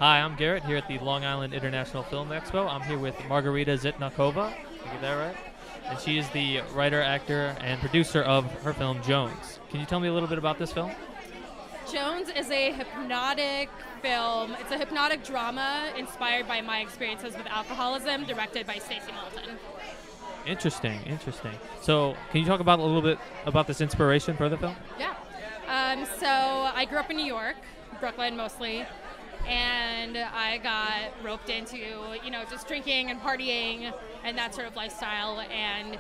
Hi, I'm Garrett here at the Long Island International Film Expo. I'm here with Margarita Zhitnikova. Did I get that right? And she is the writer, actor, and producer of her film Jones. Can you tell me a little bit about this film? Jones is a hypnotic film. It's a hypnotic drama inspired by my experiences with alcoholism, directed by Stacey Malton. Interesting, interesting. So, can you talk about a little bit about this inspiration for the film? Yeah. So I grew up in New York, Brooklyn mostly, and I got roped into, just drinking and partying and that sort of lifestyle. And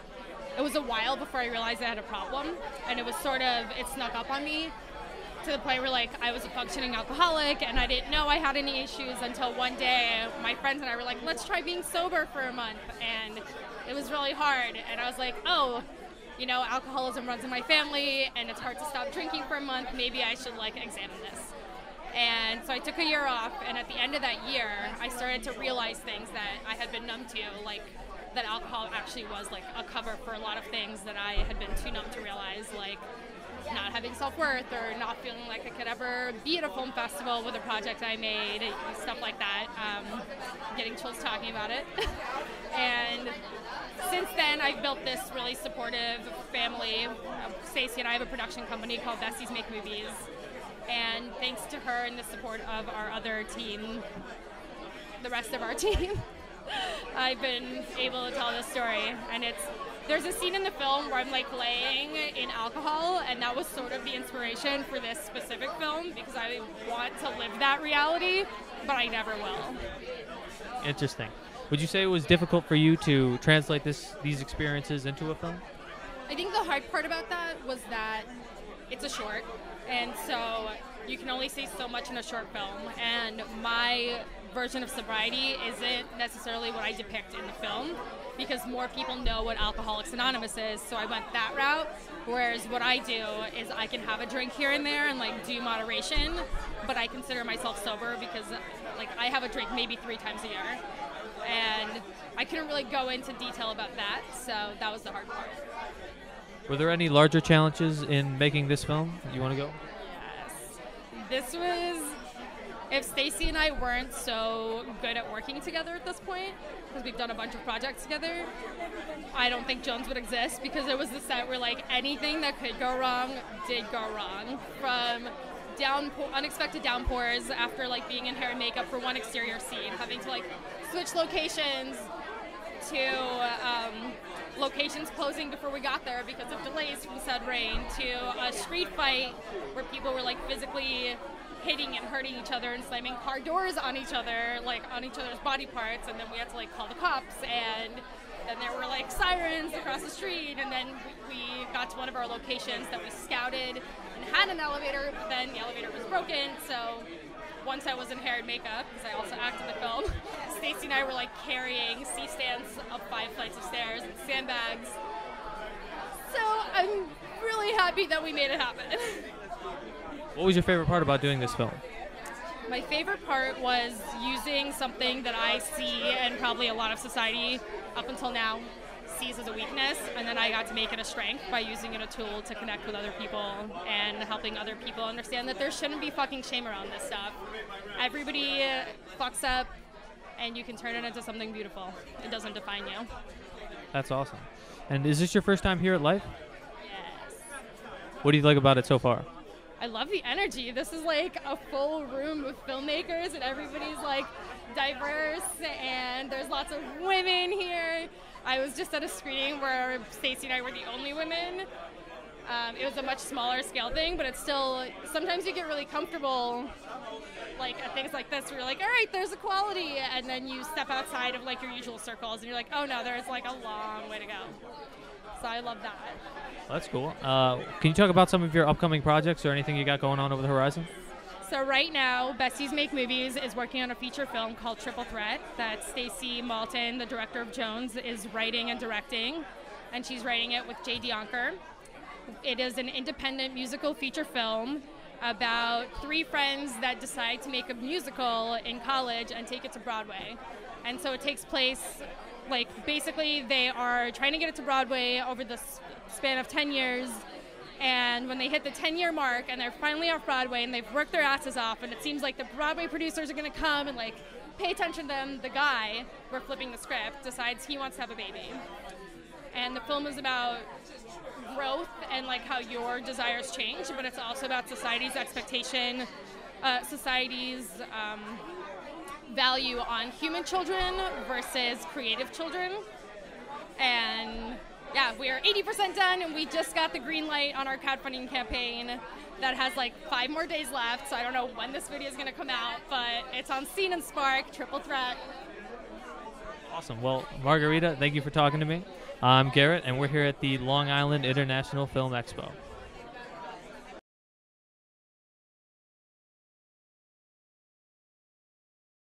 it was a while before I realized I had a problem, and it snuck up on me to the point where I was a functioning alcoholic, and I didn't know I had any issues until one day my friends and I were like, let's try being sober for a month. And it was really hard, and I was like, alcoholism runs in my family, and it's hard to stop drinking for a month. Maybe I should examine this. And so I took a year off, and at the end of that year, I started to realize things that I had been numb to, that alcohol actually was a cover for a lot of things that I had been too numb to realize, not having self-worth or not feeling like I could ever be at a film festival with a project I made, stuff like that. Getting chills talking about it. And since then, I've built this really supportive family. Stacey and I have a production company called Besties Make Movies. And thanks to her and the support of our other team, the rest of our team, I've been able to tell this story. And there's a scene in the film where I'm laying in alcohol, and that was sort of the inspiration for this specific film, because I want to live that reality, but I never will. Interesting. Would you say it was difficult for you to translate these experiences into a film? I think the hard part about that was that it's a short, and so you can only say so much in a short film, and my version of sobriety isn't necessarily what I depict in the film, because more people know what Alcoholics Anonymous is, so I went that route, whereas what I do is I can have a drink here and there and do moderation, but I consider myself sober because I have a drink maybe 3 times a year, and I couldn't really go into detail about that, so that was the hard part. Were there any larger challenges in making this film? You want to go? Yes. This was... If Stacey and I weren't so good at working together at this point, because we've done a bunch of projects together, I don't think Jones would exist, because it was the set where anything that could go wrong did go wrong. From unexpected downpours after being in hair and makeup for one exterior scene, having to switch locations, to locations closing before we got there because of delays from said rain, to a street fight where people were physically hitting and hurting each other and slamming car doors on each other, on each other's body parts, and then we had to call the cops, and then there were sirens across the street, and then we got to one of our locations that we scouted and had an elevator, but then the elevator was broken, so once I was in hair and makeup, because I also acted the film, Stacey and I were carrying C-stands up 5 flights of stairs and sandbags. So I'm really happy that we made it happen. What was your favorite part about doing this film? My favorite part was using something that I see, and probably a lot of society up until now sees as a weakness, and then I got to make it a strength by using it as a tool to connect with other people and helping other people understand that there shouldn't be fucking shame around this stuff. Everybody fucks up, and you can turn it into something beautiful. It doesn't define you. That's awesome. And is this your first time here at LIIFE? Yes. What do you like about it so far? I love the energy. This is a full room of filmmakers, and everybody's diverse, and there's lots of women here. I was just at a screening where Stacey and I were the only women. It was a much smaller scale thing, but it's still, sometimes you get really comfortable at things like this, where you're all right, there's equality, and then you step outside of your usual circles, and you're oh no, there's a long way to go. So I love that. Well, that's cool. Can you talk about some of your upcoming projects or anything you got going on over the horizon? So right now, Besties Make Movies is working on a feature film called Triple Threat that Stacey Malton, the director of Jones, is writing and directing, and she's writing it with Jay Dionker. It is an independent musical feature film about 3 friends that decide to make a musical in college and take it to Broadway. And so it takes place, basically they are trying to get it to Broadway over the span of 10 years, And when they hit the 10-year mark and they're finally off Broadway and they've worked their asses off and it seems like the Broadway producers are going to come and like pay attention to them, the guy, we're flipping the script, decides he wants to have a baby. And the film is about growth and like how your desires change, but it's also about society's expectation, society's value on human children versus creative children. And yeah, we are 80% done, and we just got the green light on our crowdfunding campaign that has like 5 more days left, so I don't know when this video is going to come out, but it's on Scene and Spark, triple threat. Awesome. Well, Margarita, thank you for talking to me. I'm Garrett, and we're here at the Long Island International Film Expo.